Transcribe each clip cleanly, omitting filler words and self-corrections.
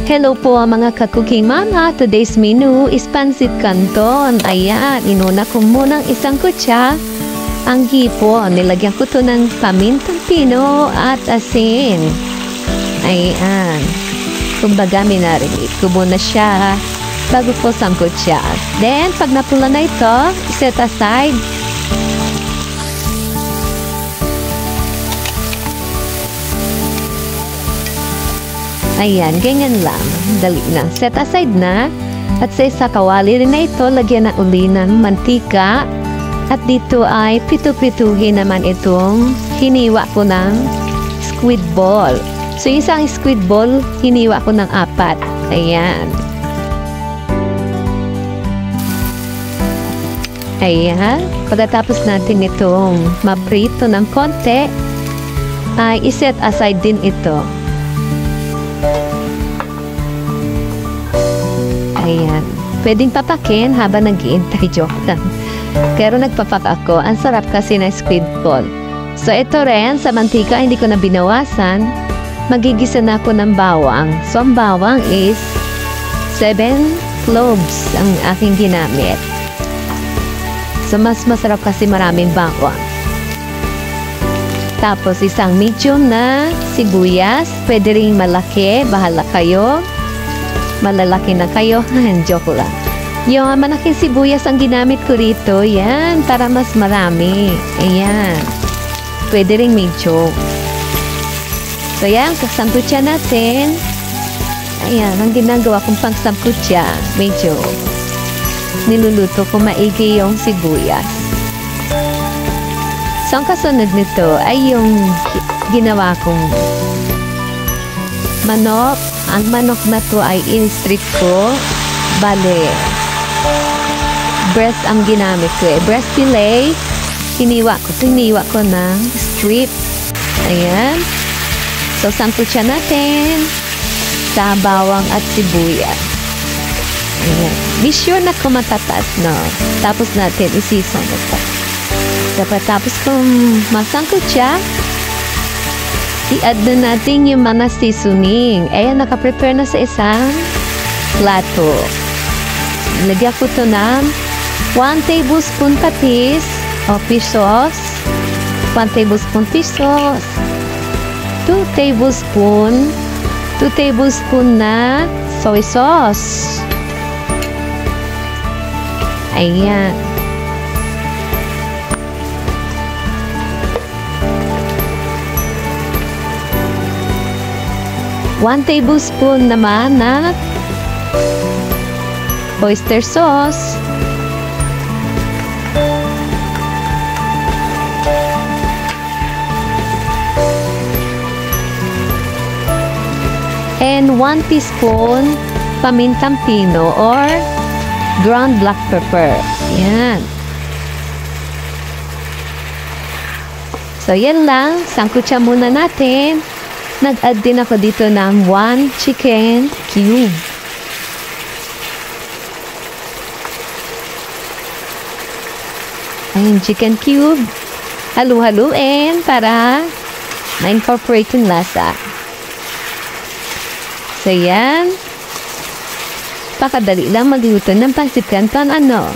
Hello po mga ka-cooking mama. Today's menu is pancit canton. Ayan, inuna ko munang isang kutsa. Ang hipon, nilagyan ko to ng pamintang pino at asin. Ayan. Kumbaga, minarinig ko muna siya bago ko sangkot siya. Then, pag napula na ito, set aside. Ayan, ganyan lang. Dali na. Set aside na. At sa isa kawali rin na ito, lagyan na uli ng mantika. At dito ay pitu-pituhin naman itong hiniwa ko ng squid ball. So, yung isang squid ball, hiniwa ko ng 4. Ayan. Ayan. Pagkatapos natin itong maprito ng konti, ay iset aside din ito. Ayan. Pwedeng papakin habang nag-iintay. Joke lang. Pero nagpapak ako. Ang sarap kasi na squid ball. So, ito rin, sa mantika, hindi ko na binawasan. Magigisa na ako ng bawang. So, ang bawang is 7 cloves ang aking ginamit. So, mas masarap kasi maraming bawang. Tapos, isang medium na sibuyas. Pwede rin malaki. Bahala kayo. Malalaki na kayo. Joke lang. Yung malaking sibuyas ang ginamit ko rito. Yan. Para mas marami. Ayan. Pwede rin medyo. So yan. Kasangkutya natin. Ayan. Ang ginagawa kong pangsangkutya. Medyo. Niluluto ko maigi yung sibuyas. So ang kasunod nito ay yung ginawa kong manok. Ang manok na to ay in-strip ko. Bale, breast ang ginamit ko eh. Breast fillet, hiniwa ko ng strip. Ayan. So, sangkutya natin sa bawang at sibuyas. Ayan. Be sure na kumatatas, no? Tapos natin isisong ito. Dapat tapos kung masangkutya, i-add na natin yung mga seasoning. Ayan, nakaprepare na sa isang plato. Lagyan ko ito ng 1 tablespoon patis o fish sauce, 1 tablespoon fish sauce, 2 tablespoon na soy sauce. Ayan. One tablespoon naman na oyster sauce. And 1 teaspoon pamintang pino or ground black pepper. Yan. So, yan lang. Sangkutya muna natin. Nag-add din ako dito ng 1 chicken cube. Ayun, chicken cube. Halu-haluin para ma-incorporate yung lasa. So, yan. Pakadali lang magluto ng pancit canton, ano?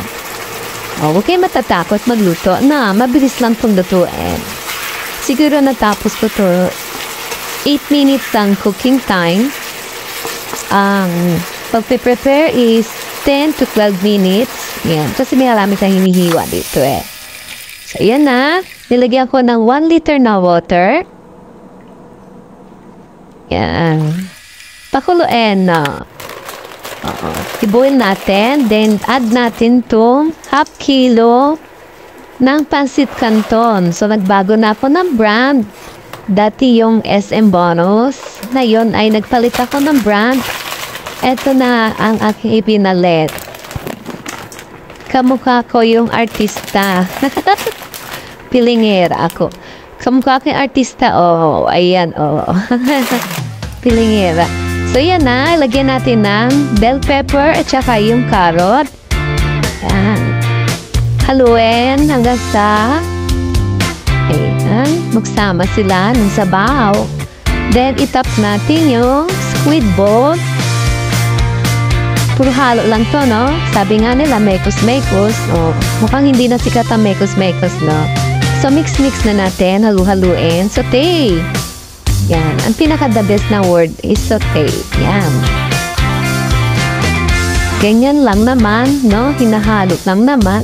O, huwag kayo matatakot magluto na mabilis lang itong lutuin. Siguro natapos ko to 8 minutes ang cooking time. Pag-prepare is 10 to 12 minutes. Yan. Kasi may marami tayong hinihiwa dito eh. So, yan na. Nilagyan ko ng 1 liter na water. Yan. Pakuluin na. I-boil natin. Then, add natin itong half kilo ng pancit canton. So, nagbago na ako ng brand. Dati yung SM Bonus. Ngayon ay nagpalit ako ng brand. Ito na ang aking ipinalit. Kamukha ko yung artista. Pilingera ako. Kamukha ko yung artista. Oh, ayan, oh. Pilingera. So, yan na. Lagyan natin ng bell pepper at saka yung carrot. Yan. Haluin hanggang sa ayan, magsama sila ng sabaw. Then, itap natin yung squid ball Puro halo lang to, no? Sabi nga nila, mekos-mekos. Oh, mukhang hindi na sikat ang mekos-mekos, no? So, mix-mix na natin, halu-haluin. Saute! Yan. Ang pinaka-the best na word is saute. Yan. Ganyan lang naman, no? Hinahalo lang naman.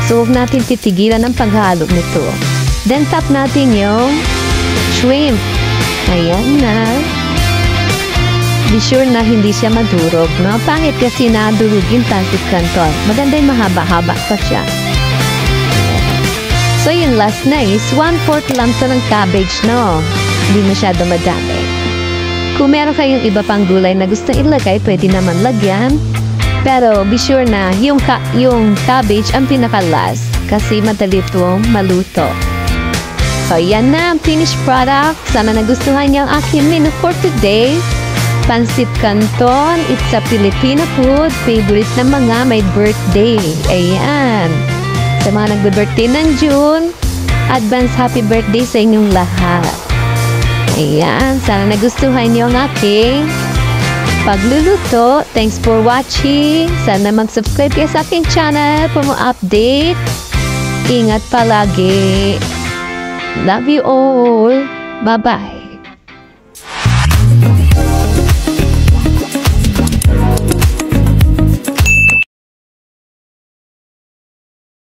So, huwag natin titigilan ang paghalo nito. Then, tap natin yung shrimp. Ayan na. Be sure na hindi siya madurog, no? Pangit kasi nadurog yung pancit canton. Maganda yung mahaba-haba pa siya. So, yung last na is 1/4 lang sa ng cabbage, no? Hindi masyado madami. Kung meron kayong iba pang gulay na gusto ilagay, pwede naman lagyan. Pero, be sure na yung cabbage ang pinaka-last kasi madali itong maluto. So, yan na ang finished product. Sana nagustuhan niyo ang aking menu for today. Pancit Canton, it's a Filipino food. Favorite ng mga may birthday. Ayan. Sa mga nagbe-birthday ng June, advance happy birthday sa inyong lahat. Ayan. Sana nagustuhan niyo ang aking pagluluto. Thanks for watching. Sana mag-subscribe kayo sa aking channel for more update. Ingat palagi. Love you all. Bye-bye.